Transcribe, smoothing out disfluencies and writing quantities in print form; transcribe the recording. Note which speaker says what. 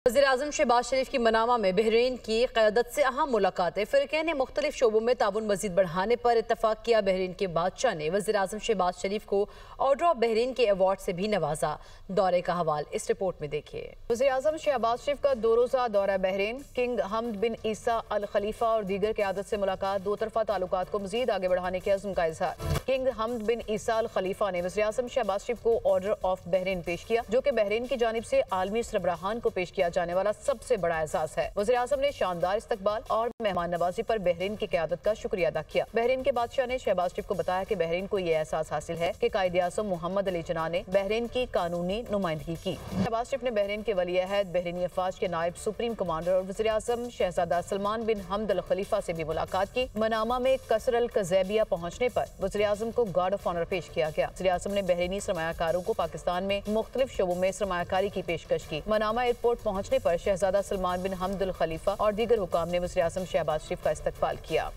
Speaker 1: वज़ीर-ए-आज़म शहबाज शरीफ की मनामा में बहरीन की क़यादत से अहम मुलाकातें। फ़िरक़ैन ने मुख्तलिफ शोबों में ताउन मज़ीद बढ़ाने पर इत्तफ़ाक़ किया। बहरीन के बादशाह ने वज़ीर-ए-आज़म शहबाज शरीफ को ऑर्डर ऑफ बहरीन के अवार्ड से भी नवाजा। दौरे का हवाल इस रिपोर्ट में देखिए।
Speaker 2: वज़ीर-ए-आज़म शहबाज शरीफ का 2 रोज़ा दौरा बहरीन, किंग हमद बिन ईसा अल खलीफा और दीगर क़यादत से मुलाकात, दो तरफ़ा ताल्लुकात को मज़ीद आगे बढ़ाने के अज़्म का इज़हार। किंग हमद बिन ईसा अल खलीफा ने वज़ीर-ए-आज़म शहबाज शरीफ को ऑर्डर ऑफ बहरीन पेश किया, जो कि बहरीन की जानिब से आलमी सरबराहान को पेश किया जाने वाला सबसे बड़ा एहसास है। वज़ीर-ए-आज़म ने शानदार इस्तकबाल और मेहमान नवाजी पर बहरीन की क़यादत का शुक्रिया अदा किया। बहरीन के बादशाह ने शहबाज शरीफ को बताया कि बहरीन को यह एहसास हासिल है कि कायद-ए-आज़म मोहम्मद अली जिन्ना ने बहरीन की कानूनी नुमाइंदगी की। शहबाज शरीफ ने बहरीन के वली-ए-अहद, बहरीनी अफवाज के नायब सुप्रीम कमांडर और वज़ीर-ए-आज़म शहजादा सलमान बिन हमद अल खलीफा से भी मुलाकात की। मनामा में कसर अल कज़ैबिया पहुंचने पर वज़ीर-ए-आज़म को गार्ड ऑफ ऑनर पेश किया गया। वज़ीर-ए-आज़म ने बहरीनी सरमायाकारों को पाकिस्तान में मुख्तलिफ शोबों में सरमायाकारी की पेशकश की। मनामा एयरपोर्ट पहुंचने पर शहजादा सलमान बिन हमद अल खलीफा और दीगर हुकाम ने वज़ीर-ए-आज़म शहबाज शरीफ का इस्तकबाल किया।